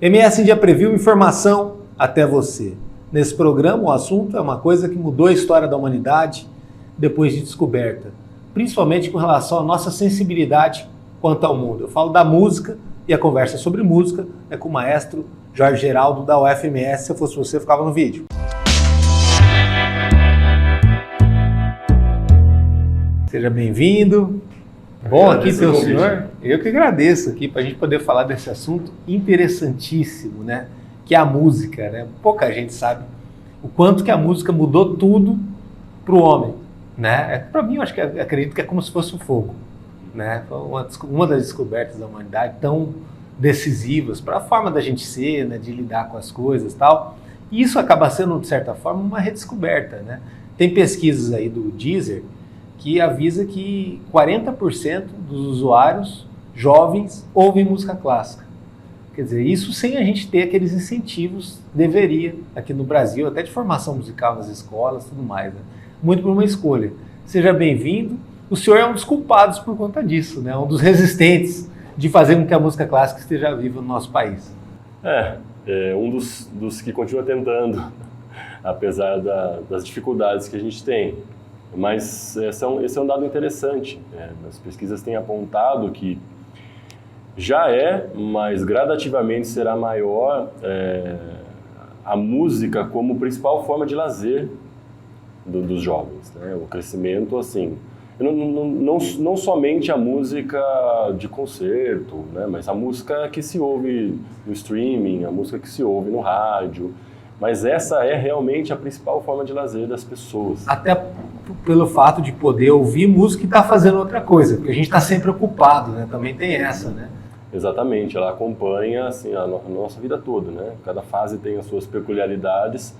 MS Dia Preview, informação até você. Nesse programa, o assunto é uma coisa que mudou a história da humanidade depois de descoberta, principalmente com relação à nossa sensibilidade quanto ao mundo. Eu falo da música e a conversa sobre música é com o maestro Jorge Geraldo da UFMS. Se eu fosse você, ficava no vídeo. Seja bem-vindo. Bom aqui ter o senhor. Eu que agradeço aqui para a gente poder falar desse assunto interessantíssimo, né? Que é a música, né? Pouca gente sabe o quanto que a música mudou tudo para o homem, né? Para mim, eu acho que acredito que é como se fosse o fogo, né? Uma das descobertas da humanidade tão decisivas para a forma da gente ser, né? De lidar com as coisas e tal. E isso acaba sendo, de certa forma, uma redescoberta, né? Tem pesquisas aí do Deezer que avisa que 40% dos usuários jovens ouvem música clássica. Quer dizer, isso sem a gente ter aqueles incentivos, deveria, aqui no Brasil, até de formação musical nas escolas e tudo mais, né? Muito por uma escolha. Seja bem-vindo. O senhor é um dos culpados por conta disso, né? Um dos resistentes de fazer com que a música clássica esteja viva no nosso país. É um dos que continua tentando, apesar das dificuldades que a gente tem. Mas esse é um dado interessante. As pesquisas têm apontado que já mas gradativamente será maior a música como principal forma de lazer dos jovens, né? O crescimento, assim, não somente a música de concerto, né? Mas a música que se ouve no streaming, a música que se ouve no rádio. Mas essa é realmente a principal forma de lazer das pessoas. Até pelo fato de poder ouvir música e estar fazendo outra coisa, porque a gente está sempre ocupado, né? Também tem essa, né? Exatamente, ela acompanha assim, a nossa vida toda, né? Cada fase tem as suas peculiaridades,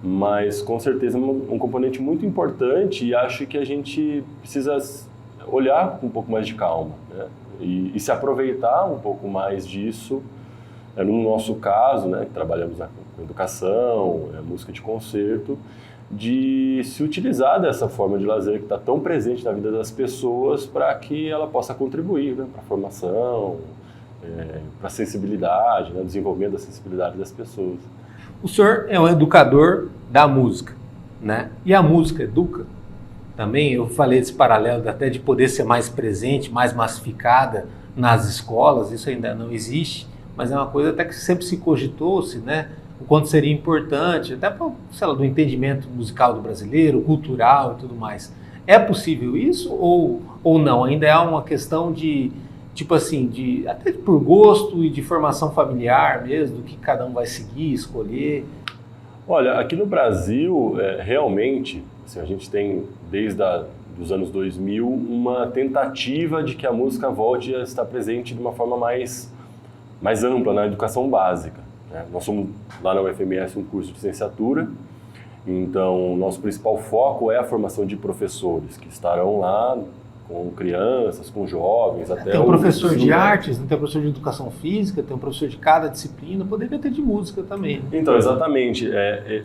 mas com certeza é um componente muito importante e acho que a gente precisa olhar com um pouco mais de calma, né? E se aproveitar um pouco mais disso. No nosso caso, né, que trabalhamos com educação, música de concerto, de se utilizar dessa forma de lazer que está tão presente na vida das pessoas para que ela possa contribuir, né, para a formação, para a sensibilidade, né, desenvolvimento da sensibilidade das pessoas. O senhor é um educador da música, né? E a música educa também. Eu falei desse paralelo até de poder ser mais presente, mais massificada nas escolas, isso ainda não existe. Mas é uma coisa até que sempre se cogitou-se, né? O quanto seria importante, até para, sei lá, do entendimento musical do brasileiro, cultural e tudo mais. É possível isso ou não? Ainda é uma questão de, tipo assim, até por gosto e de formação familiar mesmo, do que cada um vai seguir, escolher? Olha, aqui no Brasil, realmente, assim, a gente tem, desde os anos 2000, uma tentativa de que a música volte a estar presente de uma forma mais ampla na educação básica, né? Nós somos lá na UFMS um curso de licenciatura, então nosso principal foco é a formação de professores que estarão lá com crianças, com jovens, até tem um professor de artes, tem um professor de educação física, tem um professor de cada disciplina, poderia ter de música também. Então, exatamente.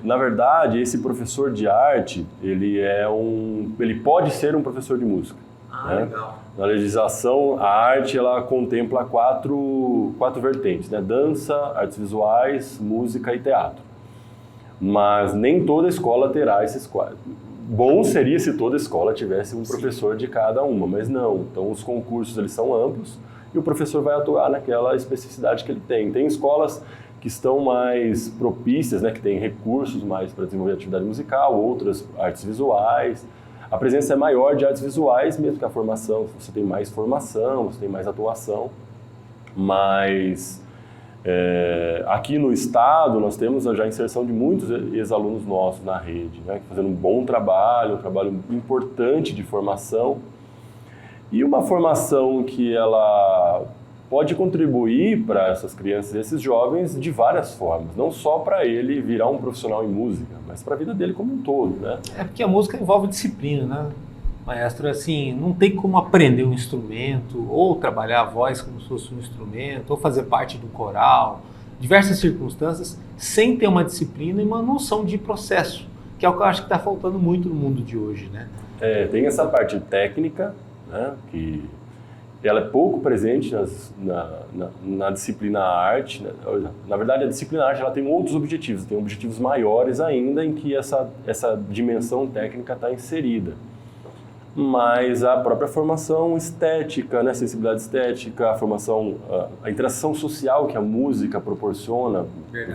Na verdade, esse professor de arte, ele pode ser um professor de música. Né? Legal. Na legislação, a arte ela contempla quatro vertentes, né? Dança, artes visuais, música e teatro. Mas nem toda escola terá esses quatro. Bom seria se toda escola tivesse um professor de cada uma, mas não. Então os concursos eles são amplos e o professor vai atuar naquela especificidade que ele tem. Tem escolas que estão mais propícias, né? Que têm recursos mais para desenvolver atividade musical, outras artes visuais. A presença é maior de artes visuais, mesmo que a formação, você tem mais formação, você tem mais atuação, mas aqui no estado nós temos já a inserção de muitos ex-alunos nossos na rede, né, fazendo um bom trabalho, um trabalho importante de formação, e uma formação que ela pode contribuir para essas crianças e esses jovens de várias formas, não só para ele virar um profissional em música, mas para a vida dele como um todo, né? É porque a música envolve disciplina, né, maestro? Assim, não tem como aprender um instrumento, ou trabalhar a voz como se fosse um instrumento, ou fazer parte do coral, diversas circunstâncias, sem ter uma disciplina e uma noção de processo, que é o que eu acho que está faltando muito no mundo de hoje, né? Tem essa parte técnica, né, que ela é pouco presente na disciplina arte. Né? Na verdade, a disciplina arte ela tem outros objetivos, tem objetivos maiores ainda em que essa dimensão técnica está inserida. Mas a própria formação estética, né, sensibilidade estética, a interação social que a música proporciona,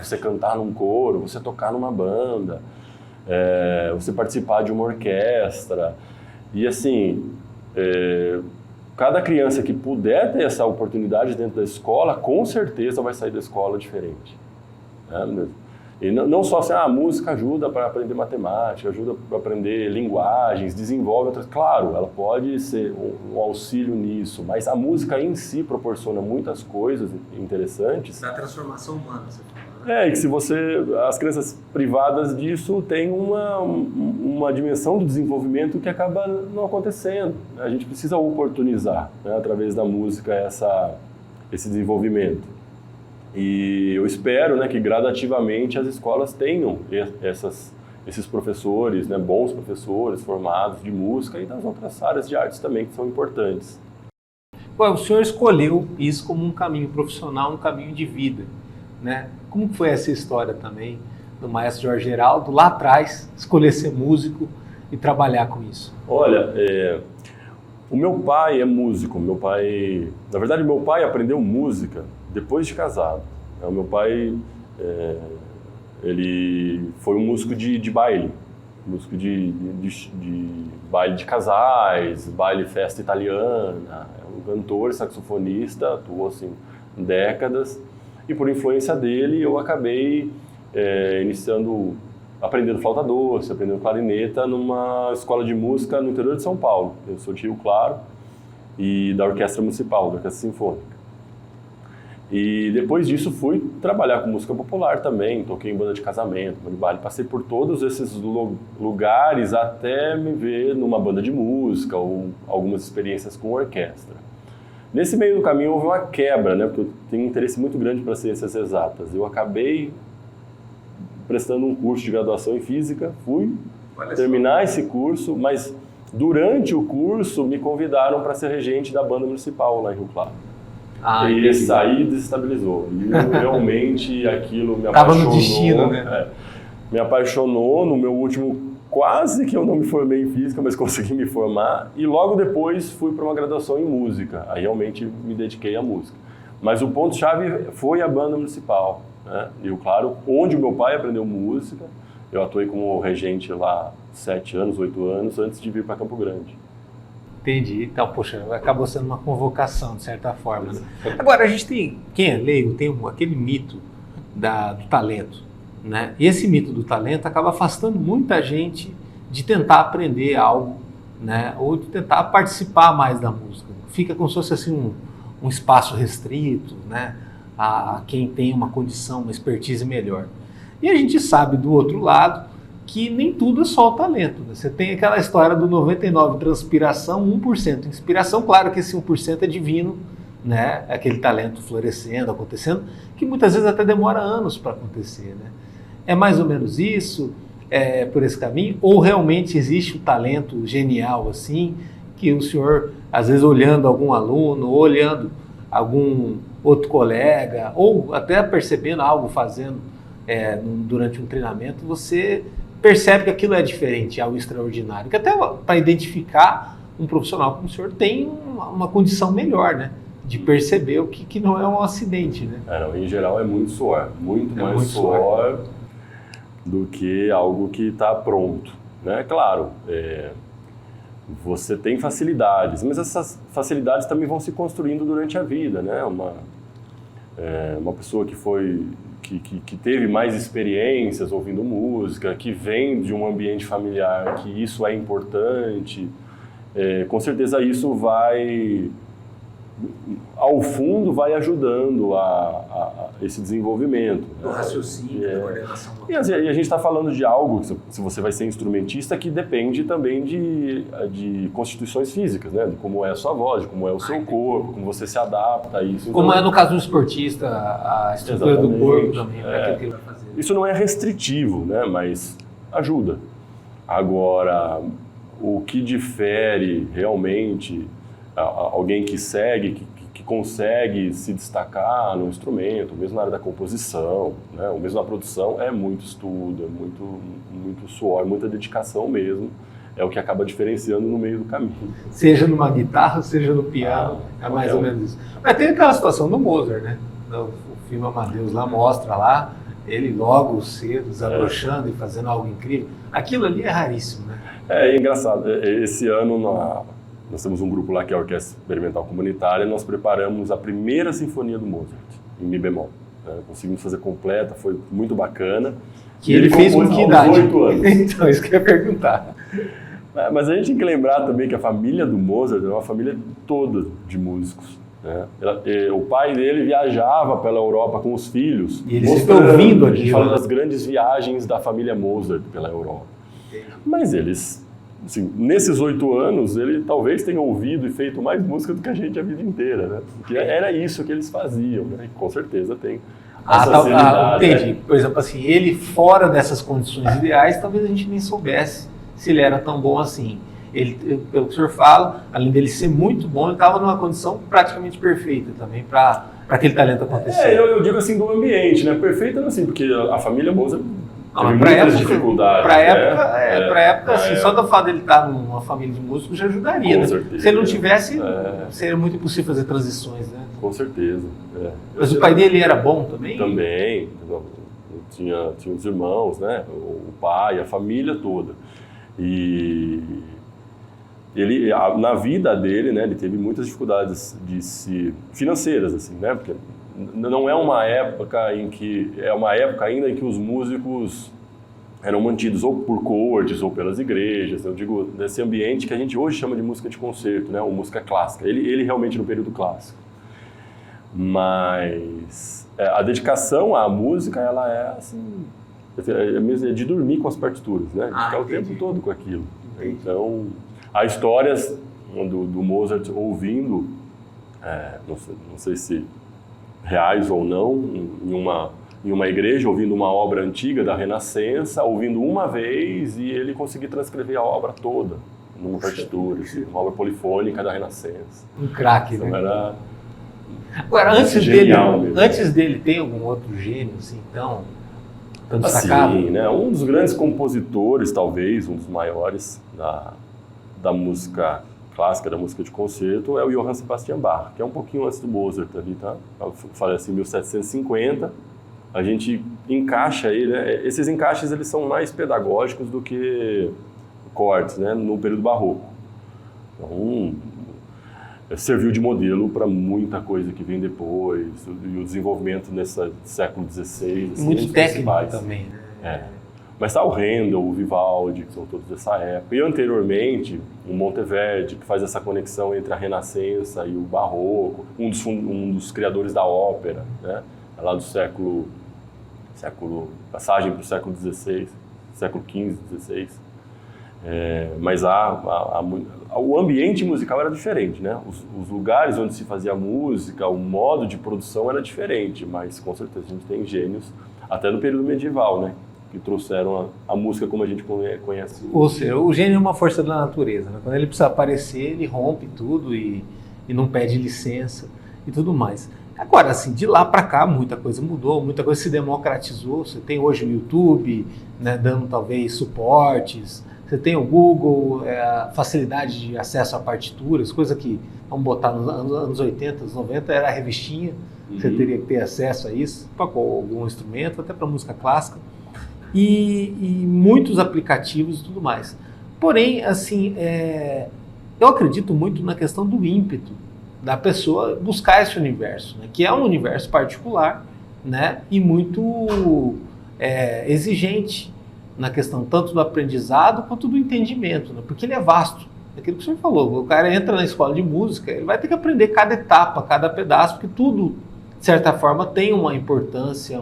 você cantar num coro, você tocar numa banda, você participar de uma orquestra. E assim, cada criança que puder ter essa oportunidade dentro da escola, com certeza vai sair da escola diferente. Né? E não só assim, a música ajuda para aprender matemática, ajuda para aprender linguagens, desenvolve outras. Claro, ela pode ser um auxílio nisso, mas a música em si proporciona muitas coisas interessantes. Da transformação humana, você fala, né? E que as crianças privadas disso têm uma dimensão do desenvolvimento que acaba não acontecendo. A gente precisa oportunizar, né, através da música, esse desenvolvimento. E eu espero, né, que gradativamente as escolas tenham esses professores, né, bons professores formados de música e das outras áreas de artes também, que são importantes. Bom, o senhor escolheu isso como um caminho profissional, um caminho de vida, né? Como foi essa história também do maestro Jorge Geraldo, lá atrás, escolher ser músico e trabalhar com isso? Olha, o meu pai é músico. Na verdade, meu pai aprendeu música depois de casado. O meu pai, ele foi um músico de baile, músico de baile de casais, baile festa italiana, um cantor, saxofonista, atuou assim décadas, e por influência dele eu acabei aprendendo flauta doce, aprendendo clarineta numa escola de música no interior de São Paulo. Eu sou de Rio Claro e da Orquestra Municipal, da Orquestra Sinfônica. E depois disso fui trabalhar com música popular também, toquei em banda de casamento, banda de baile, passei por todos esses lugares até me ver numa banda de música ou algumas experiências com orquestra. Nesse meio do caminho houve uma quebra, né, porque eu tenho um interesse muito grande para ciências exatas. Eu acabei prestando um curso de graduação em física, fui terminar esse curso, mas durante o curso me convidaram para ser regente da banda municipal lá em Rio Claro. E sair desestabilizou. E realmente aquilo me apaixonou. Estava no destino, né? Me apaixonou. No meu último, quase que eu não me formei em física, mas consegui me formar. E logo depois fui para uma graduação em música. Aí realmente me dediquei à música. Mas o ponto-chave foi a banda municipal, né? Rio Claro, onde o meu pai aprendeu música. Eu atuei como regente lá 7 anos, 8 anos, antes de vir para Campo Grande. Entendi. Então, poxa, acabou sendo uma convocação, de certa forma, né? Agora, a gente tem, quem é leigo, tem aquele mito do talento, né? E esse mito do talento acaba afastando muita gente de tentar aprender algo, né? Ou de tentar participar mais da música. Fica como se fosse assim um espaço restrito, né? A quem tem uma condição, uma expertise melhor. E a gente sabe, do outro lado, que nem tudo é só o talento, né? Você tem aquela história do 99% transpiração, 1% inspiração. Claro que esse 1% é divino, né? Aquele talento florescendo, acontecendo, que muitas vezes até demora anos para acontecer, né? É mais ou menos isso, por esse caminho? Ou realmente existe um talento genial assim, que o senhor, às vezes olhando algum aluno, olhando algum outro colega, ou até percebendo algo fazendo durante um treinamento, você percebe que aquilo é diferente, algo extraordinário, que até para identificar um profissional como o senhor tem uma condição melhor, né? De perceber o que não é um acidente, né? Não, em geral é muito suor, muito mais suor do que algo que está pronto, né? Claro, você tem facilidades, mas essas facilidades também vão se construindo durante a vida, né? Uma pessoa que teve mais experiências ouvindo música, que vem de um ambiente familiar, que isso é importante, com certeza isso vai, ao fundo, vai ajudando a esse desenvolvimento. Do raciocínio, da coordenação. E a gente está falando de algo, se você vai ser instrumentista, que depende também de constituições físicas, né? De como é a sua voz, de como é o seu corpo, como você se adapta a isso. Como é no caso do esportista, a estrutura do corpo também, aquilo que ele vai fazer. Isso não é restritivo, né? Mas ajuda. Agora, o que difere realmente alguém que segue, que consegue se destacar no instrumento, mesmo na área da composição, né? Ou mesmo na produção, é muito estudo, é muito suor, muita dedicação mesmo. É o que acaba diferenciando no meio do caminho. Seja numa guitarra, seja no piano, é mais ou menos isso. Mas tem aquela situação do Mozart, né? O filme Amadeus lá mostra lá, ele logo cedo, desabrochando e fazendo algo incrível. Aquilo ali é raríssimo, né? É engraçado. Esse ano nós temos um grupo lá que é a Orquestra Experimental Comunitária e nós preparamos a primeira sinfonia do Mozart, em Mi bemol. Conseguimos fazer completa, foi muito bacana. Que ele fez com que idade? 8 anos. Então, isso que eu ia perguntar. Mas a gente tem que lembrar também que a família do Mozart é uma família toda de músicos. Né? O pai dele viajava pela Europa com os filhos. E eles estão ouvindo aqui. Falando das grandes viagens da família Mozart pela Europa. Mas eles, assim, nesses 8 anos, ele talvez tenha ouvido e feito mais música do que a gente a vida inteira. Né? Porque era isso que eles faziam. Né? E com certeza tem. Entendi. Né? Por exemplo, assim, ele fora dessas condições ideais, talvez a gente nem soubesse se ele era tão bom assim. Ele, pelo que o senhor fala, além dele ser muito bom, ele estava numa condição praticamente perfeita também para aquele talento acontecer. Eu digo assim do ambiente, né? Perfeito não assim, porque a família Mozart teve muitas dificuldades. Para época, assim, só do fato dele estar numa família de músicos já ajudaria, né? Certeza, se ele não tivesse, seria muito impossível fazer transições, né? Com certeza. Mas o pai dele era bom também? Também. Tinha os irmãos, né? O pai, a família toda. E ele, na vida dele, né, ele teve muitas dificuldades financeiras, assim, né? Porque não é uma época ainda em que os músicos eram mantidos ou por cortes ou pelas igrejas. Eu digo, nesse ambiente que a gente hoje chama de música de concerto, né? Ou música clássica. Ele realmente no período clássico. Mas a dedicação à música, ela é assim, é de dormir com as partituras, né? De ficar o tempo todo com aquilo. Entendi. Então, há histórias do Mozart ouvindo, não sei se reais ou não, em uma igreja, ouvindo uma obra antiga da Renascença, ouvindo uma vez e ele conseguir transcrever a obra toda numa partitura, assim, uma obra polifônica da Renascença. Um craque, então, né? Agora, antes dele, tem algum outro gênio, assim, então destacado? Sim, né? Um dos grandes compositores, talvez, um dos maiores da música clássica, da música de concerto, é o Johann Sebastian Bach, que é um pouquinho antes do Mozart ali, tá? Eu falei assim, 1750, a gente encaixa ele, né? Esses encaixes, eles são mais pedagógicos do que cortes, né? No período barroco. Então, serviu de modelo para muita coisa que vem depois, e o desenvolvimento nesse século XVI. Assim, muito técnico também, né? Mas está o Handel, o Vivaldi, que são todos dessa época. E anteriormente, o Monteverdi, que faz essa conexão entre a Renascença e o Barroco, um dos criadores da ópera, né? Lá do passagem para o século XVI, século XV, XVI. Mas o ambiente musical era diferente, né? Os lugares onde se fazia música, o modo de produção era diferente, mas com certeza a gente tem gênios, até no período medieval, né? Que trouxeram a música como a gente conhece. Ou seja, o gênio é uma força da natureza, né? Quando ele precisa aparecer, ele rompe tudo e não pede licença e tudo mais. Agora, assim, de lá para cá, muita coisa mudou, muita coisa se democratizou. Você tem hoje o YouTube, né, dando talvez suportes. Você tem o Google, a facilidade de acesso a partituras, coisa que, vamos botar nos anos 80, anos 90, era a revistinha. Você teria que ter acesso a isso, para algum instrumento, até para música clássica. E muitos aplicativos e tudo mais. Porém, assim, eu acredito muito na questão do ímpeto da pessoa buscar esse universo, né, que é um universo particular, né, e muito exigente na questão tanto do aprendizado quanto do entendimento, né, porque ele é vasto. Aquilo que o senhor falou, o cara entra na escola de música, ele vai ter que aprender cada etapa, cada pedaço, porque tudo, de certa forma, tem uma importância,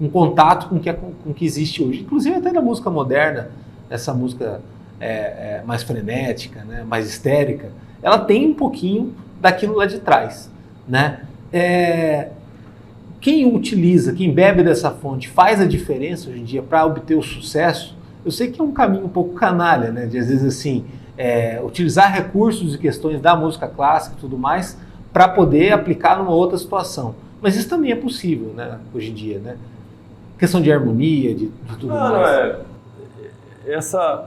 um contato com o que existe hoje. Inclusive até na música moderna, essa música mais frenética, né, mais histérica, ela tem um pouquinho daquilo lá de trás, né? Quem utiliza, quem bebe dessa fonte, faz a diferença hoje em dia para obter o sucesso. Eu sei que é um caminho um pouco canalha, né? De às vezes assim, utilizar recursos e questões da música clássica e tudo mais para poder aplicar numa outra situação. Mas isso também é possível, né, hoje em dia, né? Questão de harmonia, de tudo mais.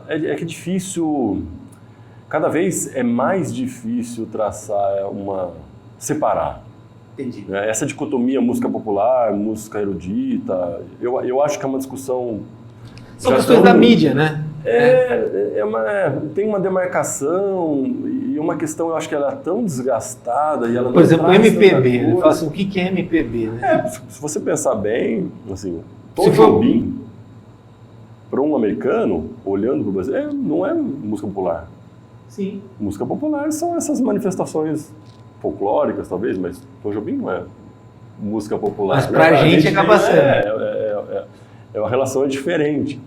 É que é difícil, cada vez é mais difícil traçar separar. Entendi. Essa dicotomia música popular, música erudita, eu acho que é uma discussão... São questões da mídia, né? Tem uma demarcação e uma questão, eu acho que ela é tão desgastada e ela não Por exemplo, o traz MPB, tanta né? coisa. Fala assim, o que é MPB, né? Se você pensar bem, assim, Tom Jobim, para um americano, olhando para o Brasil, não é música popular. Sim. Música popular são essas manifestações folclóricas, talvez, mas Tom Jobim não é música popular. Mas pra gente acaba sendo. A relação é diferente.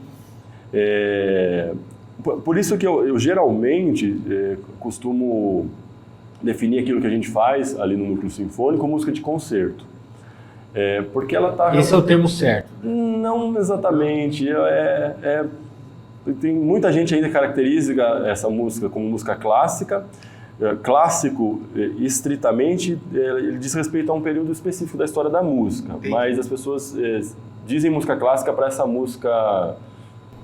Por isso que eu geralmente costumo definir aquilo que a gente faz ali no núcleo sinfônico como música de concerto. Porque ela está... Esse é o termo certo. Não exatamente. Tem muita gente ainda que caracteriza essa música como música clássica. Clássico, estritamente, ele diz respeito a um período específico da história da música. Entendi. Mas as pessoas dizem música clássica para essa música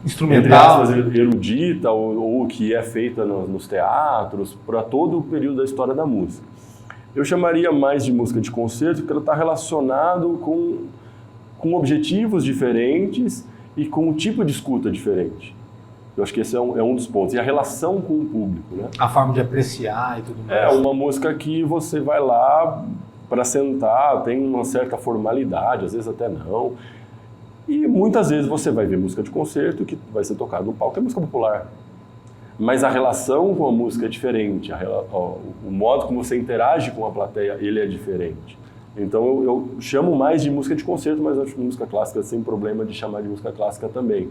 Instrumental, entre aspas, erudita ou que é feita nos teatros, para todo o período da história da música. Eu chamaria mais de música de concerto porque ela está relacionado com objetivos diferentes e com um tipo de escuta diferente. Eu acho que esse é um dos pontos. E a relação com o público, né? a forma de apreciar e tudo mais. É uma música que você vai lá para sentar, tem uma certa formalidade, às vezes até não. E muitas vezes você vai ver música de concerto que vai ser tocada no palco, é música popular. Mas a relação com a música é diferente, o modo como você interage com a plateia, ele é diferente. Então eu chamo mais de música de concerto, mas eu acho que música clássica sem problema de chamar de música clássica também.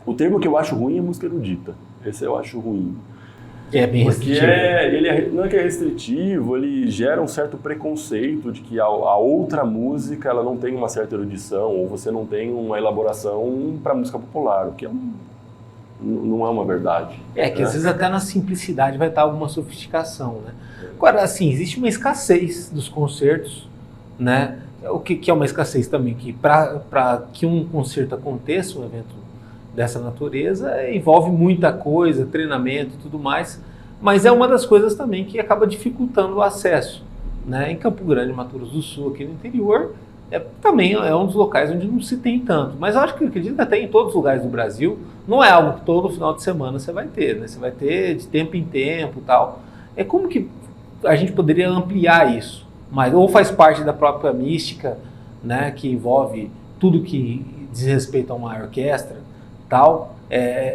O termo que eu acho ruim é música erudita. Esse eu acho ruim. É bem restritivo. Não é que é restritivo, ele gera um certo preconceito de que a outra música ela não tem uma certa erudição, ou você não tem uma elaboração para música popular, o que não é uma verdade. Que às vezes até na simplicidade vai estar alguma sofisticação, né? Agora, assim, existe uma escassez dos concertos, né? O que é uma escassez também? Que para que um concerto aconteça, um evento dessa natureza, envolve muita coisa, treinamento e tudo mais, mas é uma das coisas também que acaba dificultando o acesso, né? Em Campo Grande, Mato Grosso do Sul, aqui no interior, também é um dos locais onde não se tem tanto, mas eu acredito que até em todos os lugares do Brasil, não é algo que todo final de semana você vai ter, né? Você vai ter de tempo em tempo e tal. Como que a gente poderia ampliar isso? Mas, ou faz parte da própria mística, né, que envolve tudo que diz respeito a uma orquestra, tal,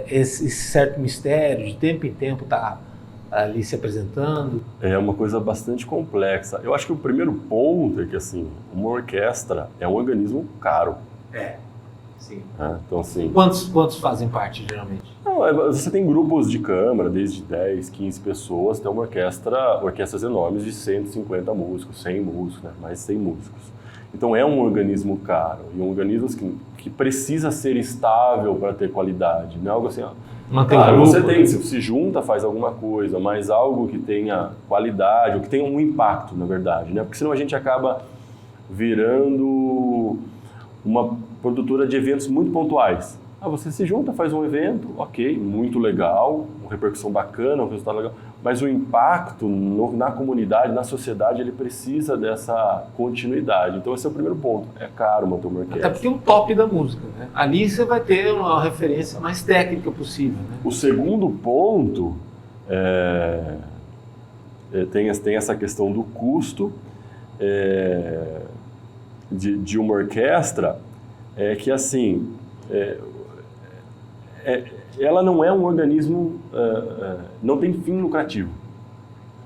esse certo mistério de tempo em tempo tá ali se apresentando. É uma coisa bastante complexa. Eu acho que o primeiro ponto é que, assim, uma orquestra é um organismo caro. Sim. Então, assim... Quantos fazem parte, geralmente? Não, você tem grupos de câmara, desde 10, 15 pessoas, tem orquestras enormes de 150 músicos, 100 músicos, né? Mais de 100 músicos. Então é um organismo caro, e um organismo que precisa ser estável para ter qualidade, não é algo assim... Você se junta, faz alguma coisa, mas algo que tenha qualidade, ou que tenha um impacto, na verdade, né? Porque senão a gente acaba virando uma produtora de eventos muito pontuais. Você se junta, faz um evento, ok, muito legal, uma repercussão bacana, um resultado legal, mas o impacto na comunidade, na sociedade, ele precisa dessa continuidade. Então esse é o primeiro ponto, é caro manter uma orquestra. Até porque é um top da música, né? Ali você vai ter uma referência mais técnica possível, né? O segundo ponto tem essa questão do custo de uma orquestra, que assim... ela não é um organismo, não tem fim lucrativo.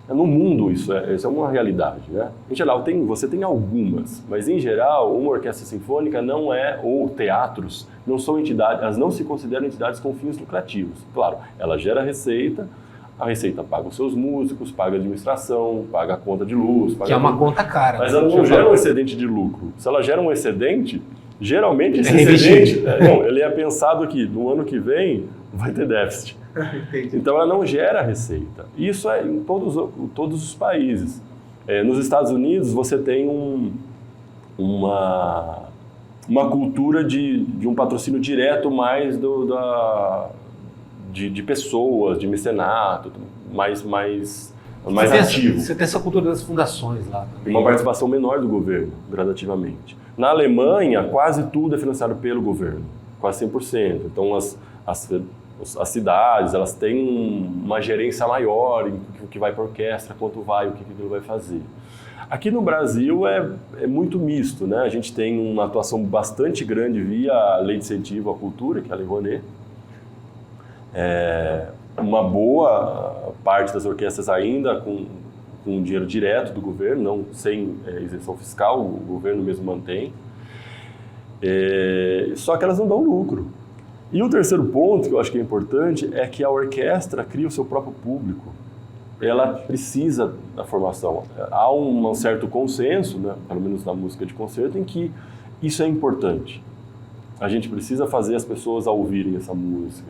No mundo isso é uma realidade, né? Em geral, você tem algumas, mas em geral, uma orquestra sinfônica não ou teatros, não são entidades, elas não se consideram entidades com fins lucrativos. Claro, ela gera receita, a receita paga os seus músicos, paga a administração, paga a conta de luz... Que é uma conta cara. Mas ela não gera um excedente de lucro. Se ela gera um excedente... Geralmente esse excedente, ele é pensado que no ano que vem vai ter déficit. Então ela não gera receita. Isso é em todos os países. Nos Estados Unidos você tem uma cultura de um patrocínio direto mais de pessoas, de mecenato, mais ativo. Você tem essa cultura das fundações lá também. Uma participação menor do governo, gradativamente. Na Alemanha, quase tudo é financiado pelo governo, quase 100%. Então as cidades, elas têm uma gerência maior em o que vai para a orquestra, quanto vai, o que aquilo vai fazer. Aqui no Brasil é muito misto, né? A gente tem uma atuação bastante grande via a Lei de Incentivo à Cultura, que é a Lei Rouanet. Uma boa parte das orquestras ainda com dinheiro direto do governo, não sem isenção fiscal, o governo mesmo mantém. Só que elas não dão lucro. E o terceiro ponto, que eu acho que é importante, é que a orquestra cria o seu próprio público. Ela precisa da formação. Há um certo consenso, né, pelo menos na música de concerto, em que isso é importante. A gente precisa fazer as pessoas ouvirem essa música.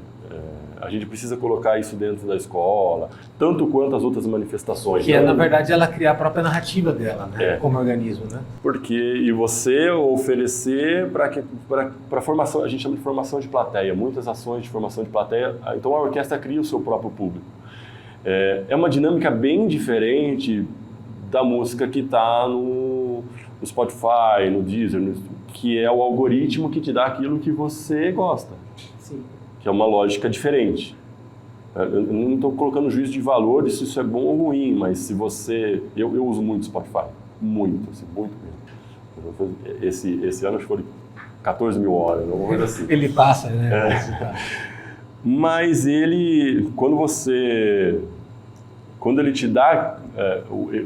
A gente precisa colocar isso dentro da escola, tanto quanto as outras manifestações. Que na verdade, ela criar a própria narrativa dela, né? Como organismo, né? E você oferecer para formação, a gente chama de formação de plateia, muitas ações de formação de plateia, então a orquestra cria o seu próprio público. É uma dinâmica bem diferente da música que está no Spotify, no Deezer, que é o algoritmo que te dá aquilo que você gosta. Sim. Que é uma lógica diferente. Eu não estou colocando juízo de valor de se isso é bom ou ruim, mas se você... Eu uso muito Spotify, muito, assim, muito mesmo. Esse ano acho que foi 14 mil horas, alguma coisa assim. Ele passa, né? Mas quando ele te dá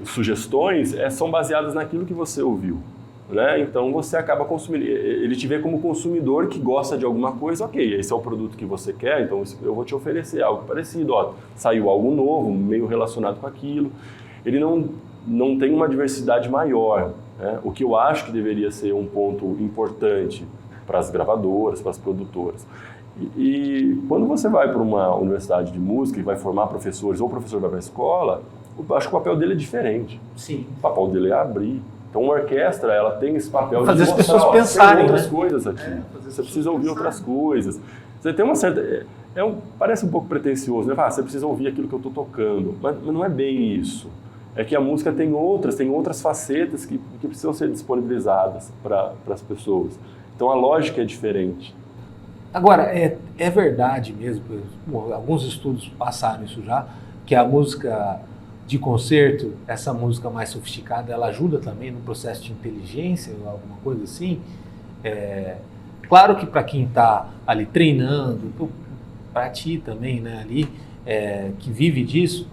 sugestões, são baseadas naquilo que você ouviu. Né? Então você acaba consumindo, ele te vê como consumidor que gosta de alguma coisa, ok, esse é o produto que você quer, então eu vou te oferecer algo parecido, saiu algo novo, meio relacionado com aquilo. Ele não tem uma diversidade maior, né? O que eu acho que deveria ser um ponto importante para as gravadoras, para as produtoras. E quando você vai para uma universidade de música e vai formar professores, ou o professor vai para a escola, eu acho que o papel dele é diferente. Sim. O papel dele é abrir. Então, uma orquestra, ela tem esse papel fazer de as pessoas pensarem, tem outras né? coisas aqui. Você precisa ouvir outras coisas. Você tem uma certa... parece um pouco pretencioso, né? Você precisa ouvir aquilo que eu estou tocando. Mas não é bem isso. É que a música tem outras facetas que precisam ser disponibilizadas para as pessoas. Então, a lógica é diferente. Agora, é verdade mesmo, alguns estudos passaram isso já, que a música de concerto, essa música mais sofisticada, ela ajuda também no processo de inteligência ou alguma coisa assim. Claro que para quem está ali treinando, para ti também, né, ali, que vive disso,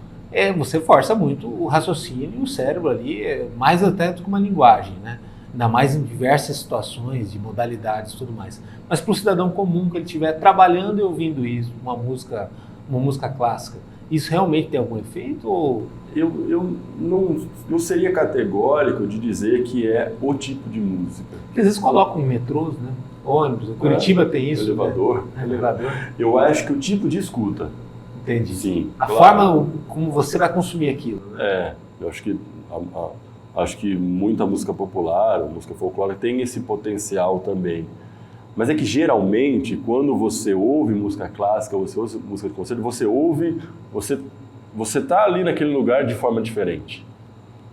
você força muito o raciocínio e o cérebro ali, mais até do que uma linguagem, né? Ainda mais em diversas situações, de modalidades e tudo mais. Mas para o cidadão comum que ele estiver trabalhando e ouvindo isso, uma música clássica, isso realmente tem algum efeito? Ou... Eu não seria categórico de dizer que é o tipo de música. Porque às vezes colocam em metrôs, né? Ônibus, Curitiba tem isso. Elevador. Né? Elevador. Eu acho que o tipo de escuta. Entendi. Sim. A forma como você vai consumir aquilo. Né? Eu acho que... Acho que muita música popular, música folclórica tem esse potencial também. Mas é que geralmente, quando você ouve música clássica, você ouve música de concerto, você tá ali naquele lugar de forma diferente.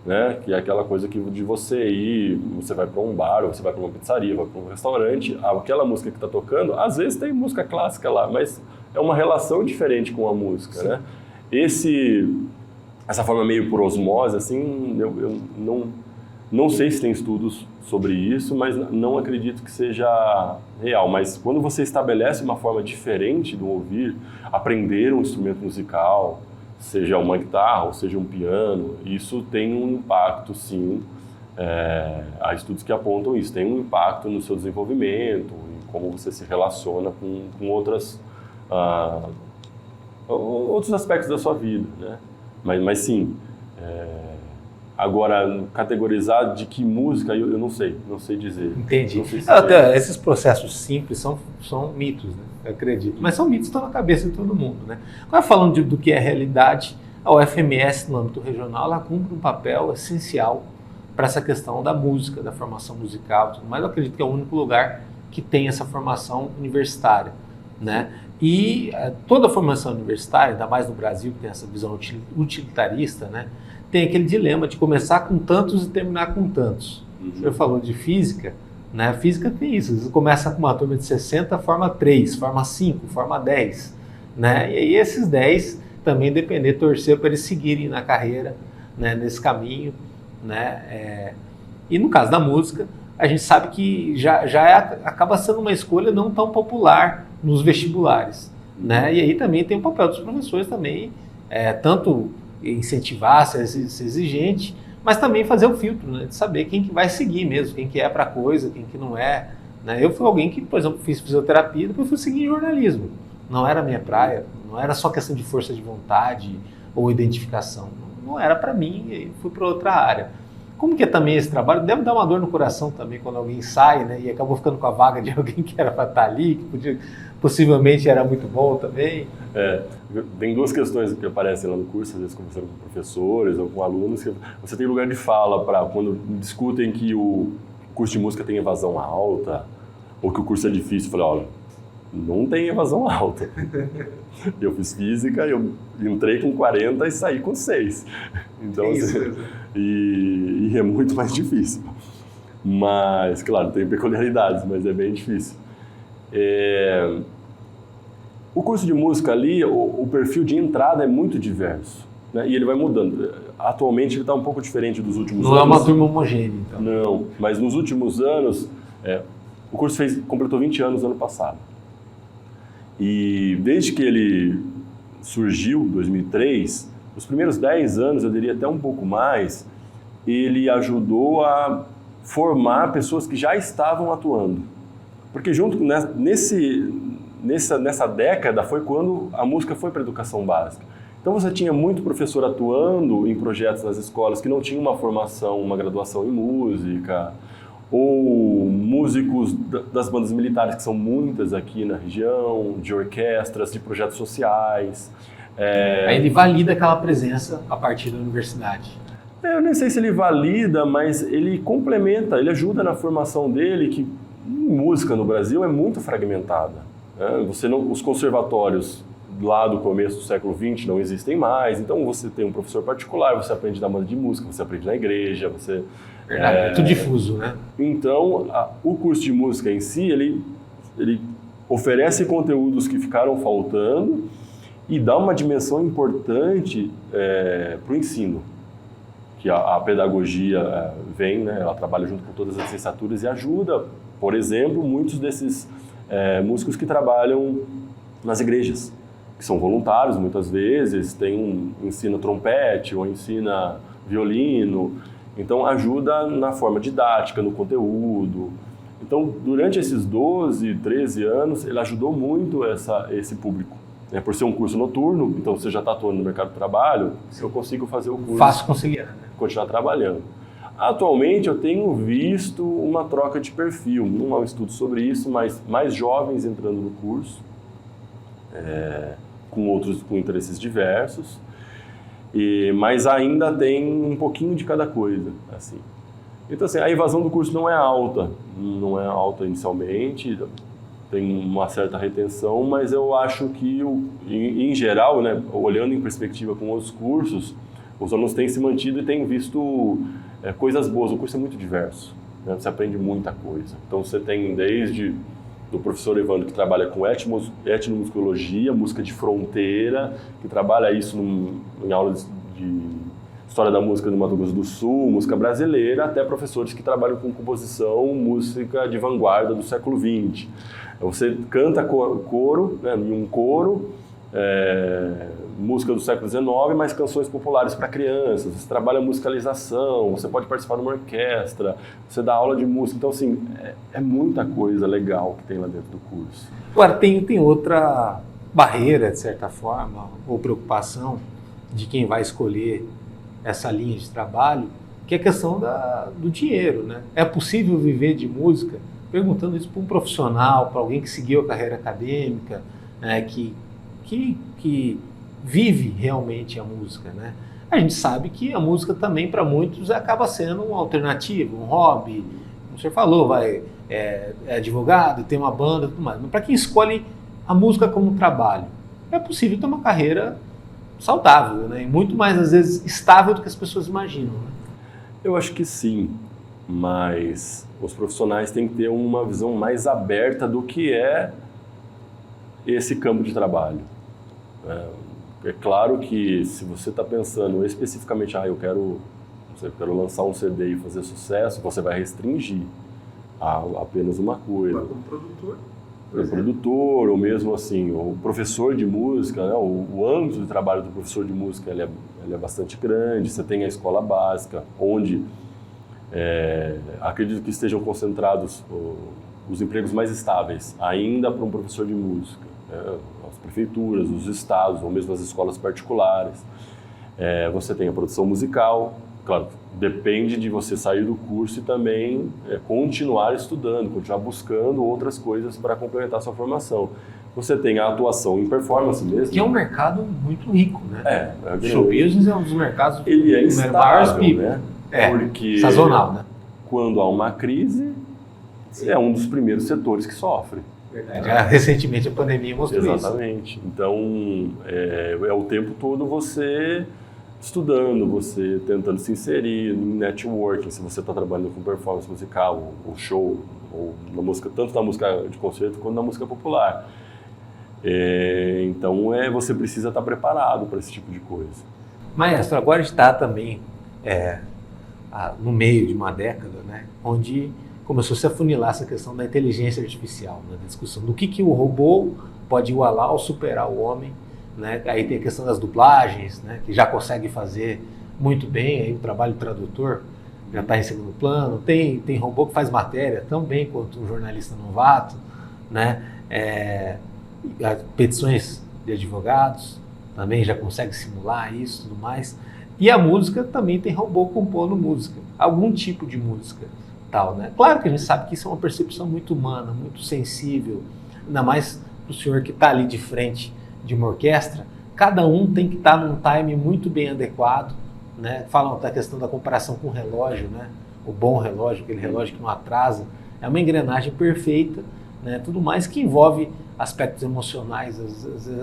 Né? Que é aquela coisa de você vai para um bar, ou você vai para uma pizzaria, vai para um restaurante, aquela música que está tocando, às vezes tem música clássica lá, mas é uma relação diferente com a música. Né? Essa forma meio por osmose, assim, eu não sei se tem estudos sobre isso, mas não acredito que seja real. Mas quando você estabelece uma forma diferente do ouvir, aprender um instrumento musical, seja uma guitarra ou seja um piano, isso tem um impacto, sim. Há estudos que apontam isso, tem um impacto no seu desenvolvimento, em como você se relaciona com outros aspectos da sua vida, né? Mas sim, Agora, categorizar de que música, eu não sei dizer. Entendi. Não sei se Até esses processos simples são mitos, né? Eu acredito. Mas são mitos que estão na cabeça de todo mundo, né? Agora, falando do que é realidade, a UFMS, no âmbito regional, ela cumpre um papel essencial para essa questão da música, da formação musical, tudo mais. Eu acredito que é o único lugar que tem essa formação universitária, né? E toda a formação universitária, ainda mais no Brasil, que tem essa visão utilitarista, né? Tem aquele dilema de começar com tantos e terminar com tantos. O senhor falou de física, né? Física tem isso, você começa com uma turma de 60, forma 3, forma 5, forma 10, né? E aí esses 10 também depender, torcer para eles seguirem na carreira, né? Nesse caminho, né? E no caso da música, a gente sabe que acaba sendo uma escolha não tão popular nos vestibulares, né? E aí também tem o papel dos professores também, tanto incentivar, ser exigente, mas também fazer o filtro, né? De saber quem que vai seguir mesmo, quem que é para coisa, quem que não é, né? Eu fui alguém que, por exemplo, fiz fisioterapia, depois fui seguir jornalismo. Não era a minha praia, não era só questão de força de vontade ou identificação, não era para mim, e fui para outra área. Como que é também esse trabalho? Deve dar uma dor no coração também quando alguém sai, né? E acabou ficando com a vaga de alguém que era para estar ali, que possivelmente era muito bom também. Tem duas questões que aparecem lá no curso, às vezes conversando com professores ou com alunos, que você tem lugar de fala para quando discutem que o curso de música tem evasão alta ou que o curso é difícil. Eu falei, olha, não tem evasão alta. Eu fiz física, eu entrei com 40 e saí com 6. Então, assim, e é muito mais difícil. Mas, claro, tem peculiaridades, mas é bem difícil. O curso de música ali, o perfil de entrada é muito diverso, né? E ele vai mudando. Atualmente ele está um pouco diferente dos últimos anos. Não é uma turma homogênea, então. Não, mas nos últimos anos, o curso completou 20 anos ano passado. E desde que ele surgiu, em 2003, os primeiros 10 anos, eu diria até um pouco mais, ele ajudou a formar pessoas que já estavam atuando. Porque junto nessa década foi quando a música foi para a educação básica. Então você tinha muito professor atuando em projetos nas escolas que não tinham uma formação, uma graduação em música, ou músicos das bandas militares, que são muitas aqui na região, de orquestras, de projetos sociais. Aí ele valida aquela presença a partir da universidade. Eu nem sei se ele valida, mas ele complementa, ele ajuda na formação dele, que música no Brasil é muito fragmentada. Né? Os conservatórios lá do começo do século XX não existem mais, então você tem um professor particular, você aprende na banda de música, você aprende na igreja, você... É muito difuso, né? Então, o curso de música em si, ele oferece conteúdos que ficaram faltando e dá uma dimensão importante para o ensino, que a pedagogia vem, né? Ela trabalha junto com todas as licenciaturas e ajuda, por exemplo, muitos desses músicos que trabalham nas igrejas, que são voluntários muitas vezes, ensina trompete ou ensina violino. Então, ajuda na forma didática, no conteúdo. Então, durante esses 12, 13 anos, ele ajudou muito esse público. Por ser um curso noturno, então você já está atuando no mercado de trabalho, eu consigo fazer o curso. Fácil conciliar, né? Continuar trabalhando. Atualmente, eu tenho visto uma troca de perfil. Não há um estudo sobre isso, mas mais jovens entrando no curso, com interesses diversos. Mas ainda tem um pouquinho de cada coisa, assim. Então, assim, a evasão do curso não é alta inicialmente, tem uma certa retenção, mas eu acho que, em geral, né, olhando em perspectiva com outros cursos, os alunos têm se mantido e têm visto coisas boas. O curso é muito diverso, né? Você aprende muita coisa. Então, você tem desde do professor Evandro, que trabalha com etnomusicologia, música de fronteira, que trabalha isso em aulas de história da música do Mato Grosso do Sul, música brasileira, até professores que trabalham com composição, música de vanguarda do século XX. Você canta coro, né, em um coro, música do século XIX, mas canções populares para crianças. Você trabalha musicalização, você pode participar de uma orquestra, você dá aula de música. Então, assim, é muita coisa legal que tem lá dentro do curso. Agora, tem outra barreira, de certa forma, ou preocupação de quem vai escolher essa linha de trabalho, que é a questão do dinheiro, né? É possível viver de música? Perguntando isso para um profissional, para alguém que seguiu a carreira acadêmica, né, que vive realmente a música, né? A gente sabe que a música também, para muitos, acaba sendo uma alternativa, um hobby. Como você falou, é advogado, tem uma banda, tudo mais. Mas para quem escolhe a música como trabalho, é possível ter uma carreira saudável, né? E muito mais, às vezes, estável do que as pessoas imaginam, né? Eu acho que sim, mas os profissionais têm que ter uma visão mais aberta do que é esse campo de trabalho. É claro que se você está pensando especificamente, eu quero lançar um CD e fazer sucesso, você vai restringir a apenas uma coisa. Como produtor. O produtor, ou mesmo assim, o professor de música, né? O âmbito de trabalho do professor de música ele é bastante grande. Você tem a escola básica, onde acredito que estejam concentrados os empregos mais estáveis, ainda para um professor de música. As prefeituras, os estados, ou mesmo as escolas particulares. Você tem a produção musical, claro, depende de você sair do curso e também continuar estudando, continuar buscando outras coisas para complementar sua formação. Você tem a atuação em performance mesmo. Que é um mercado muito rico, né? O show business é um dos mercados ele é estável, né? Porque sazonal, né? Quando há uma crise, é um dos primeiros setores que sofre. Verdade. Recentemente a pandemia mostrou isso. Exatamente. Então, é o tempo todo você estudando, você tentando se inserir em networking, se você está trabalhando com performance musical, ou show, ou na música, tanto na música de concerto quanto na música popular. Então, você precisa estar preparado para esse tipo de coisa. Maestro, agora a gente está também no meio de uma década, né, onde começou a se afunilar essa questão da inteligência artificial, né, da discussão do que o robô pode igualar ou superar o homem, né? Aí tem a questão das dublagens, né, que já consegue fazer muito bem, aí o trabalho do tradutor já está em segundo plano, tem robô que faz matéria tão bem quanto um jornalista novato, né? Petições de advogados também já consegue simular isso e tudo mais. E a música também tem robô compondo música, algum tipo de música. Tal, né? Claro que a gente sabe que isso é uma percepção muito humana, muito sensível, ainda mais para o senhor que está ali de frente de uma orquestra, cada um tem que estar num time muito bem adequado, né? Falam da questão da comparação com o relógio, né? O bom relógio, aquele relógio que não atrasa, é uma engrenagem perfeita, né? Tudo mais que envolve aspectos emocionais,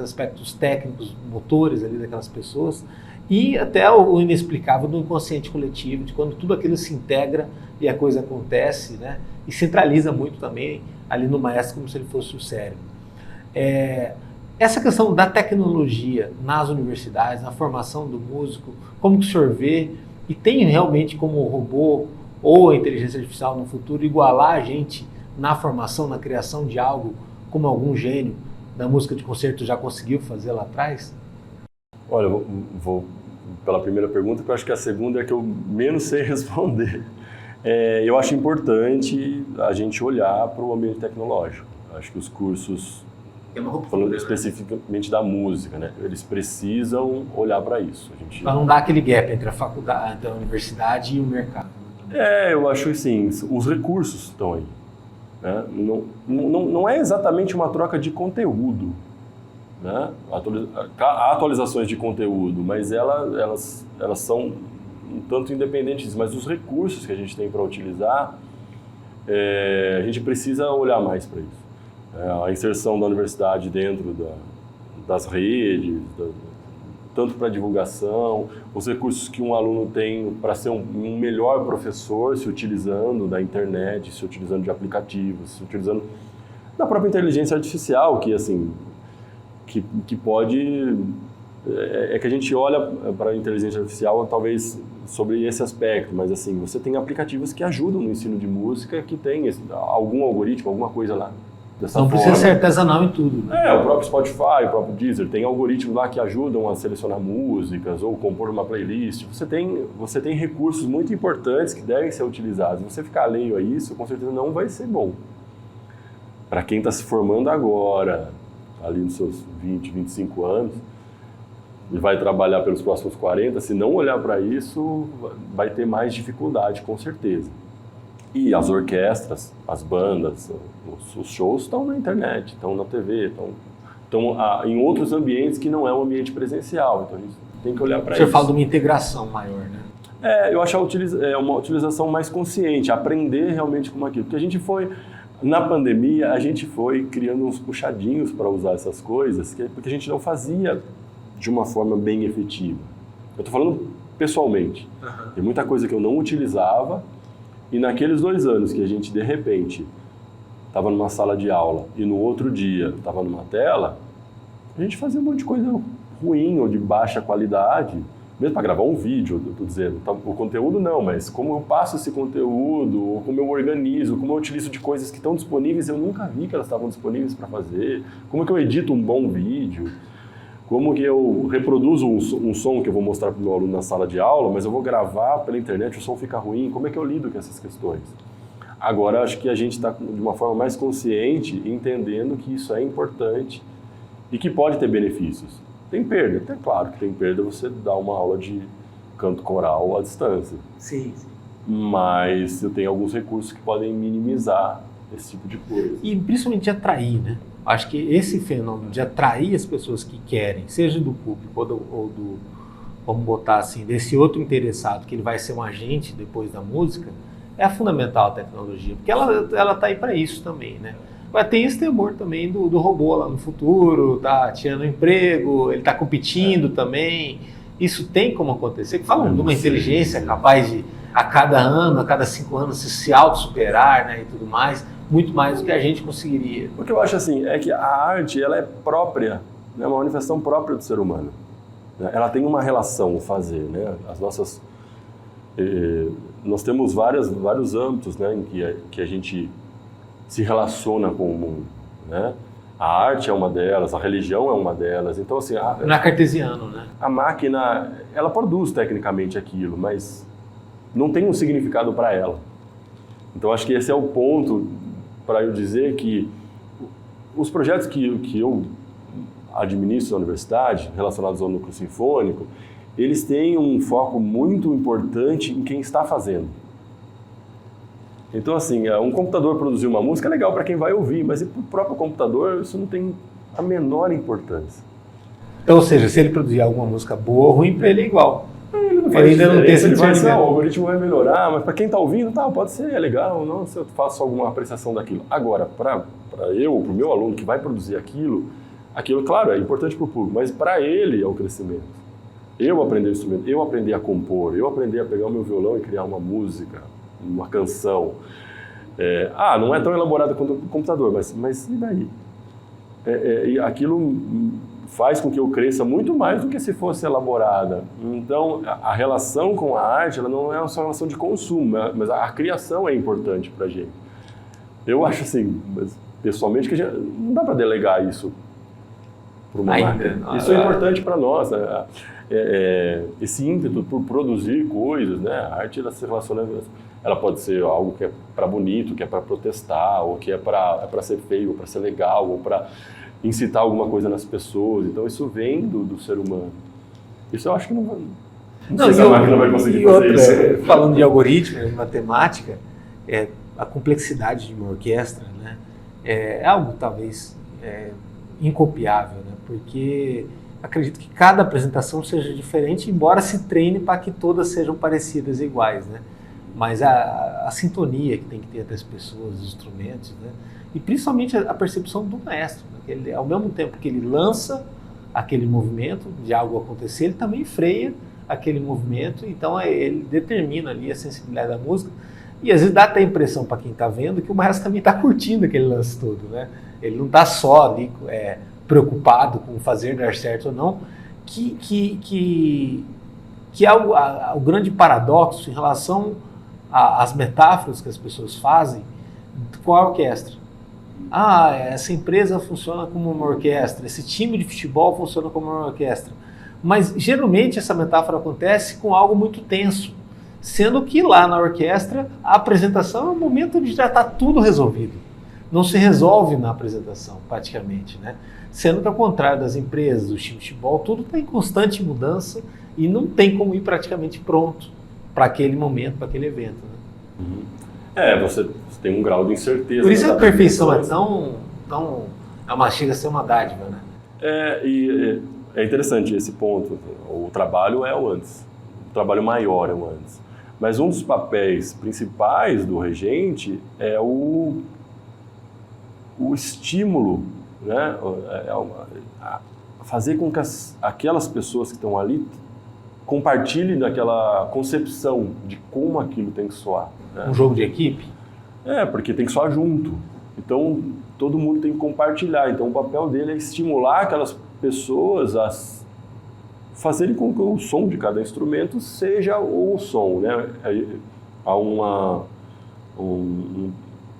aspectos técnicos, motores ali daquelas pessoas, e até o inexplicável do inconsciente coletivo, de quando tudo aquilo se integra e a coisa acontece, né? E centraliza muito também ali no maestro, como se ele fosse o cérebro. Essa questão da tecnologia nas universidades, na formação do músico, como que o senhor vê, e tem realmente como o robô ou a inteligência artificial no futuro igualar a gente na formação, na criação de algo, como algum gênio da música de concerto já conseguiu fazer lá atrás? Olha, eu vou pela primeira pergunta, porque eu acho que a segunda é que eu menos sei responder. Eu acho importante a gente olhar para o ambiente tecnológico. Acho que os cursos, falando especificamente da música, né, eles precisam olhar para isso. Para não dar aquele gap entre a faculdade, a universidade e o mercado. Eu acho que sim, os recursos estão aí. Né? Não é exatamente uma troca de conteúdo. Né? Há atualizações de conteúdo, mas elas são um tanto independentes, mas os recursos que a gente tem para utilizar, a gente precisa olhar mais para isso. A inserção da universidade dentro das redes, tanto para divulgação, os recursos que um aluno tem para ser um melhor professor, se utilizando da internet, se utilizando de aplicativos, se utilizando da própria inteligência artificial, que assim, que pode... que a gente olha para a inteligência artificial talvez sobre esse aspecto, mas assim, você tem aplicativos que ajudam no ensino de música, que tem algum algoritmo, alguma coisa lá. Não precisa ser artesanal em tudo. Né? O próprio Spotify, o próprio Deezer, tem algoritmos lá que ajudam a selecionar músicas ou compor uma playlist. Você tem recursos muito importantes que devem ser utilizados. Se você ficar alheio a isso, com certeza não vai ser bom. Para quem está se formando agora, ali nos seus 20, 25 anos, e vai trabalhar pelos próximos 40, se não olhar para isso, vai ter mais dificuldade, com certeza. E as orquestras, as bandas, os shows estão na internet, estão na TV, estão em outros ambientes que não é um ambiente presencial. Então a gente tem que olhar para isso. Você fala de uma integração maior, né? Eu acho uma utilização mais consciente, aprender realmente como aquilo. Porque a gente foi, na pandemia, a gente foi criando uns puxadinhos para usar essas coisas, porque a gente não fazia de uma forma bem efetiva. Eu estou falando pessoalmente. Tem muita coisa que eu não utilizava, e naqueles 2 anos que a gente, de repente, estava numa sala de aula e no outro dia estava numa tela, a gente fazia um monte de coisa ruim ou de baixa qualidade, mesmo para gravar um vídeo, eu estou dizendo. O conteúdo não, mas como eu passo esse conteúdo, ou como eu organizo, como eu utilizo de coisas que estão disponíveis, eu nunca vi que elas estavam disponíveis para fazer, como é que eu edito um bom vídeo, como que eu reproduzo um som que eu vou mostrar para o meu aluno na sala de aula, mas eu vou gravar pela internet, o som fica ruim, como é que eu lido com essas questões? Agora, acho que a gente está de uma forma mais consciente, entendendo que isso é importante e que pode ter benefícios. Tem perda, até claro que tem perda você dar uma aula de canto coral à distância. Sim. Mas eu tenho alguns recursos que podem minimizar esse tipo de coisa. E principalmente de atrair, né? Acho que esse fenômeno de atrair as pessoas que querem, seja do público ou do vamos botar assim, desse outro interessado, que ele vai ser um agente depois da música, é fundamental a tecnologia, porque ela tá aí para isso também, né? Mas tem esse temor também do robô lá no futuro, tá tirando emprego, ele tá competindo também. Isso tem como acontecer? Falam de uma inteligência capaz de, a cada ano, a cada 5 anos, se auto-superar, né, e tudo mais, muito mais do que a gente conseguiria. O que eu acho assim, é que a arte, ela é própria, né, uma manifestação própria do ser humano. Ela tem uma relação, o fazer, né? As nossas... nós temos vários âmbitos, né, em que a gente se relaciona com o mundo, né? A arte é uma delas, a religião é uma delas. Então, assim... Não é cartesiano, né? A máquina, ela produz tecnicamente aquilo, mas não tem um significado para ela. Então, acho que esse é o ponto para eu dizer que os projetos que eu administro na universidade, relacionados ao núcleo sinfônico, eles têm um foco muito importante em quem está fazendo. Então, assim, um computador produzir uma música é legal para quem vai ouvir, mas para o próprio computador isso não tem a menor importância. Então, ou seja, se ele produzir alguma música boa ou ruim, para ele é igual. Ele não faz diferença, ele vai ser, o algoritmo vai melhorar, mas para quem está ouvindo, pode ser, é legal, não, se eu faço alguma apreciação daquilo. Agora, para o meu aluno que vai produzir aquilo, claro, é importante para o público, mas para ele é o crescimento. Eu aprender o instrumento, eu aprender a compor, eu aprender a pegar o meu violão e criar uma música, uma canção. Não é tão elaborado quanto o computador, mas e daí? E aquilo faz com que eu cresça muito mais do que se fosse elaborada. Então, a relação com a arte, ela não é só uma relação de consumo, mas a criação é importante para a gente. Eu acho assim, pessoalmente, que não dá para delegar isso para uma máquina. Isso é importante para nós, né? Esse ímpeto por produzir coisas, né? A arte, ela se relaciona, ela pode ser algo que é para bonito, que é para protestar, ou que é para ser feio, ou para ser legal, ou para incitar alguma coisa nas pessoas. Então isso vem do ser humano. Isso eu acho que não sei se a máquina vai conseguir fazer isso. Falando de algoritmo, de matemática, a complexidade de uma orquestra, né, é algo talvez incopiável, né, porque acredito que cada apresentação seja diferente, embora se treine para que todas sejam parecidas e iguais, né? Mas a sintonia que tem que ter entre as pessoas, os instrumentos, né? E principalmente a percepção do maestro, né? Ele, ao mesmo tempo que ele lança aquele movimento de algo acontecer, ele também freia aquele movimento, então ele determina ali a sensibilidade da música, e às vezes dá até a impressão para quem está vendo que o maestro também está curtindo aquele lance todo, né? Ele não está só ali preocupado com fazer dar certo ou não, que é o grande paradoxo em relação às metáforas que as pessoas fazem com a orquestra. Essa empresa funciona como uma orquestra, esse time de futebol funciona como uma orquestra. Mas geralmente essa metáfora acontece com algo muito tenso, sendo que lá na orquestra a apresentação é um momento onde já está tudo resolvido. não se resolve na apresentação, praticamente, né? Sendo que, ao contrário das empresas, do time de futebol, tudo está em constante mudança e não tem como ir praticamente pronto para aquele momento, para aquele evento, né? Uhum. Você tem um grau de incerteza. Por isso a perfeição é chega a ser uma dádiva, né? E é interessante esse ponto. O trabalho é o antes. O trabalho maior é o antes. Mas um dos papéis principais do regente é o estímulo, né? Fazer com que aquelas pessoas que estão ali compartilhem daquela concepção de como aquilo tem que soar. Né? Um jogo de equipe? Porque tem que soar junto. Então, todo mundo tem que compartilhar. Então, o papel dele é estimular aquelas pessoas a fazerem com que o som de cada instrumento seja o som, né?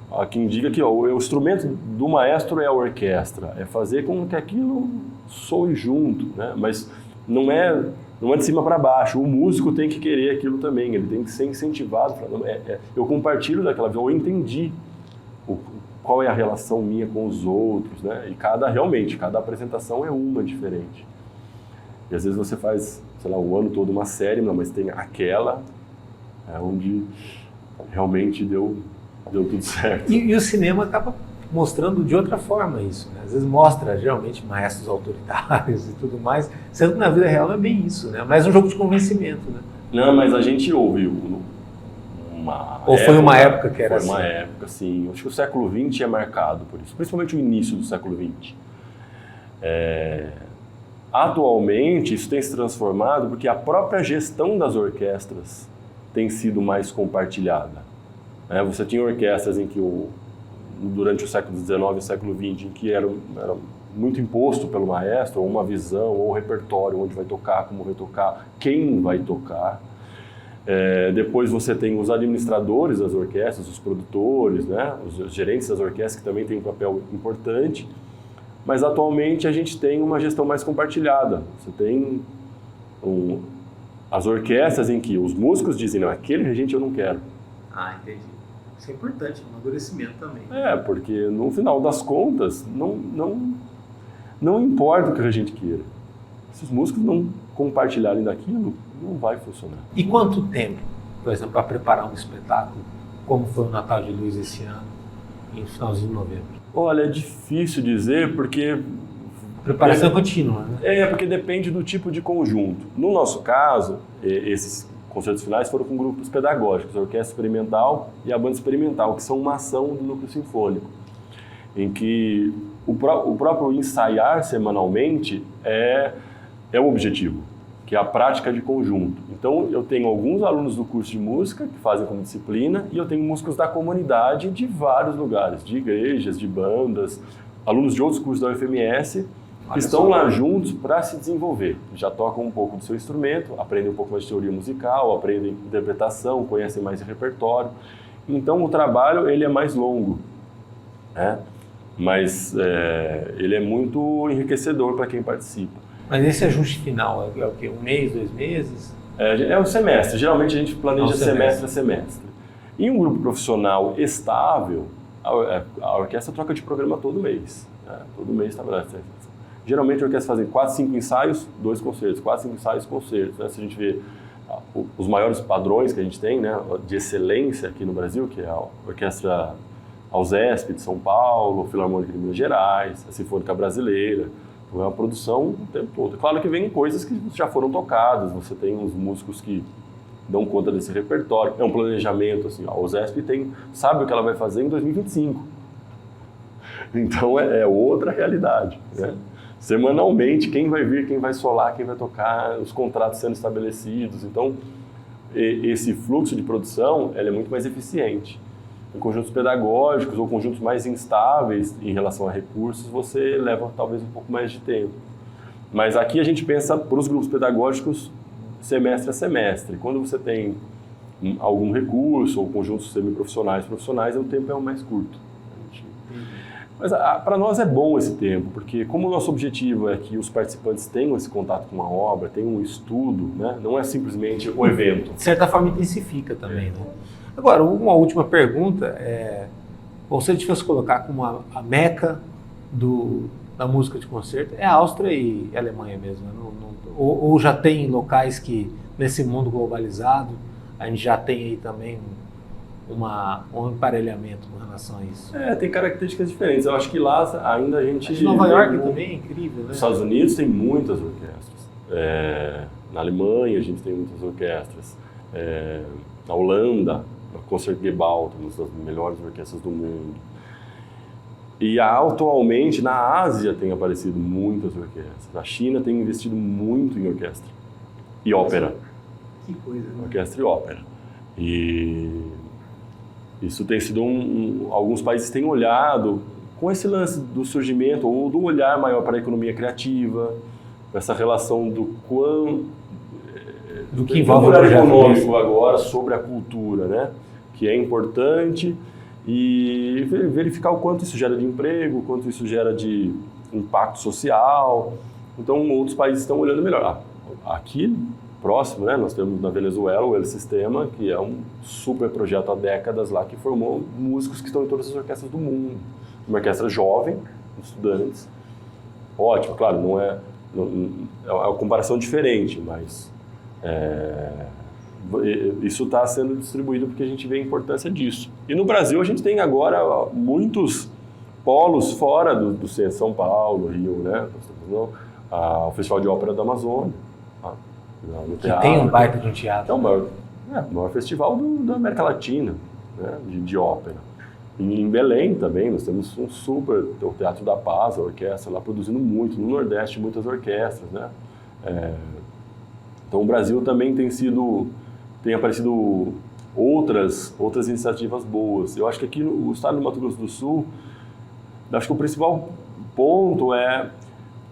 Há quem diga que o instrumento do maestro é a orquestra, é fazer com que aquilo soe junto, né? Mas não é de cima para baixo. O músico tem que querer aquilo também, ele tem que ser incentivado. Eu compartilho daquela visão, eu entendi qual é a relação minha com os outros, né? E cada apresentação é uma diferente. E às vezes você faz, sei lá, o ano todo uma série, mas tem aquela onde realmente deu tudo certo. E o cinema acaba mostrando de outra forma isso, né? Às vezes mostra, geralmente, maestros autoritários e tudo mais, sendo que na vida real não é bem isso, né? Mas um jogo de convencimento, né? Não, mas a gente ouve foi uma época que era assim? Foi uma época, sim. Acho que o século XX é marcado por isso, principalmente o início do século XX. Atualmente, isso tem se transformado porque a própria gestão das orquestras tem sido mais compartilhada. Você tinha orquestras em que, durante o século XIX e o século XX, em que era muito imposto pelo maestro, ou uma visão, ou repertório, onde vai tocar, como vai tocar, quem vai tocar. Depois você tem os administradores das orquestras, os produtores, né? Os gerentes das orquestras, que também têm um papel importante. Mas atualmente a gente tem uma gestão mais compartilhada. Você tem as orquestras em que os músicos dizem, não, aquele regente eu não quero. Entendi. Isso é importante, um amadurecimento também. Porque no final das contas, não importa o que a gente queira. Se os músicos não compartilharem daquilo, não vai funcionar. E quanto tempo, por exemplo, para preparar um espetáculo, como foi o Natal de Luz esse ano, em finalzinho de novembro? Olha, é difícil dizer, porque... Preparação contínua, né? Porque depende do tipo de conjunto. No nosso caso, esses concertos finais foram com grupos pedagógicos, a Orquestra Experimental e a Banda Experimental, que são uma ação do Núcleo Sinfônico, em que o próprio ensaiar semanalmente é o objetivo, que é a prática de conjunto. Então, eu tenho alguns alunos do curso de música que fazem como disciplina e eu tenho músicos da comunidade de vários lugares, de igrejas, de bandas, alunos de outros cursos da UFMS, que estão lá juntos para se desenvolver. Já tocam um pouco do seu instrumento, aprendem um pouco mais de teoria musical, aprendem interpretação, conhecem mais o repertório. Então, o trabalho ele é mais longo, né? Mas ele é muito enriquecedor para quem participa. Mas esse ajuste final é o quê? 1 mês, 2 meses? É um semestre. Geralmente a gente planeja semestre a semestre. Em um grupo profissional estável, a orquestra troca de programa todo mês. Todo mês está trabalhando. Geralmente a orquestra faz 4, 5 ensaios, 2 concertos. 4, 5 ensaios, concertos. Né? Se a gente vê os maiores padrões que a gente tem, né, de excelência aqui no Brasil, que é a Orquestra AUSESP de São Paulo, a Filarmônica de Minas Gerais, a Sinfônica Brasileira. Então é uma produção o tempo todo. Claro que vem coisas que já foram tocadas, você tem uns músicos que dão conta desse repertório. É um planejamento, assim, a USESP sabe o que ela vai fazer em 2025. Então é outra realidade, né? Semanalmente, quem vai vir, quem vai solar, quem vai tocar, os contratos sendo estabelecidos. Então, esse fluxo de produção é muito mais eficiente. Em conjuntos pedagógicos ou conjuntos mais instáveis em relação a recursos, você leva talvez um pouco mais de tempo. Mas aqui a gente pensa para os grupos pedagógicos semestre a semestre. Quando você tem algum recurso ou conjuntos semiprofissionais, profissionais, o tempo é mais curto. Mas para nós é bom esse tempo, porque como o nosso objetivo é que os participantes tenham esse contato com a obra, tenham um estudo, né? Não é simplesmente o evento. De certa forma intensifica também, né? Agora, uma última pergunta ou se a gente fosse colocar como a meca da música de concerto, é a Áustria e a Alemanha mesmo. Né? Ou já tem locais que, nesse mundo globalizado, a gente já tem aí também um emparelhamento com relação a isso. Tem características diferentes. Eu acho que lá ainda a gente... Nova York também é incrível, né? Nos Estados Unidos tem muitas orquestras. Na Alemanha a gente tem muitas orquestras. Na Holanda, a Concertgebouw, uma das melhores orquestras do mundo. E atualmente na Ásia tem aparecido muitas orquestras. A China tem investido muito em orquestra e ópera. Que coisa, né? Orquestra e ópera. E isso tem sido alguns países têm olhado com esse lance do surgimento ou do olhar maior para a economia criativa, essa relação do que envolve o olhar projeto econômico agora sobre a cultura, né? Que é importante, e verificar o quanto isso gera de emprego, o quanto isso gera de impacto social. Então, outros países estão olhando melhor. Aqui, próximo, né, nós temos na Venezuela o El Sistema, que é um super projeto há décadas lá, que formou músicos que estão em todas as orquestras do mundo. Uma orquestra jovem, estudantes. Ótimo, claro, não é uma comparação diferente, mas isso está sendo distribuído porque a gente vê a importância disso. E no Brasil a gente tem agora muitos polos fora do centro, São Paulo, Rio, né? Nós temos o Festival de Ópera da Amazônia, no teatro. Tem um baita de um teatro. É o maior festival da América Latina, né? de ópera. E em Belém também, nós temos o Teatro da Paz, a orquestra lá produzindo muito. No Nordeste, muitas orquestras, né? Então o Brasil também tem aparecido outras iniciativas boas. Eu acho que aqui no estado do Mato Grosso do Sul, acho que o principal ponto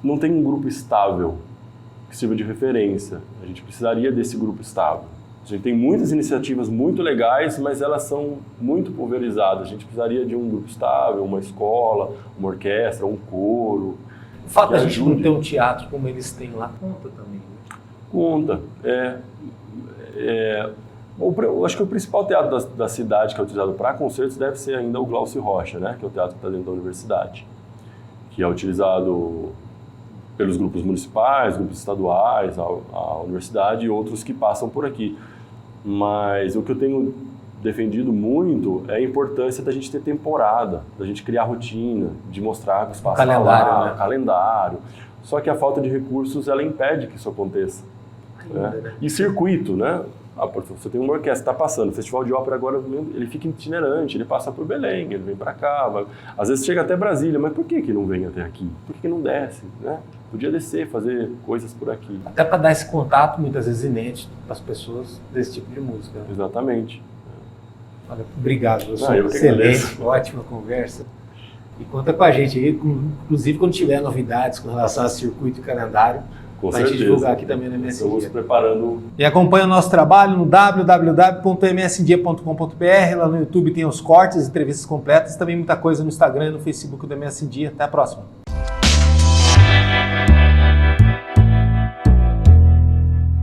não tem um grupo estável que sirva de referência. A gente precisaria desse grupo estável. A gente tem muitas iniciativas muito legais, mas elas são muito pulverizadas. A gente precisaria de um grupo estável, uma escola, uma orquestra, um coro. O fato da gente não ter um teatro como eles têm lá conta também. Conta. Eu acho que o principal teatro da cidade que é utilizado para concertos deve ser ainda o Glaucio Rocha, né? Que é o teatro que está dentro da universidade, que é utilizado pelos grupos municipais, grupos estaduais, a universidade e outros que passam por aqui. Mas o que eu tenho defendido muito é a importância da gente ter temporada, da gente criar rotina, de mostrar que o espaço está lá, calendário. Só que a falta de recursos, ela impede que isso aconteça. Né? E circuito, né? Você tem uma orquestra, está passando, o Festival de Ópera agora, ele fica itinerante, ele passa por Belém, ele vem para cá, às vezes chega até Brasília, mas por que não vem até aqui? Por que não desce? Né? Podia descer, fazer coisas por aqui. Até para dar esse contato, muitas vezes inédito, para as pessoas desse tipo de música. Né? Exatamente. Olha, obrigado, professor. Excelente, ótima conversa. E conta com a gente aí, inclusive quando tiver novidades com relação a circuito e calendário, para a gente divulgar aqui também no MSD. Estamos preparando. E acompanha o nosso trabalho no www.msdia.com.br. Lá no YouTube tem os cortes, entrevistas completas, também muita coisa no Instagram e no Facebook do MSD. Até a próxima.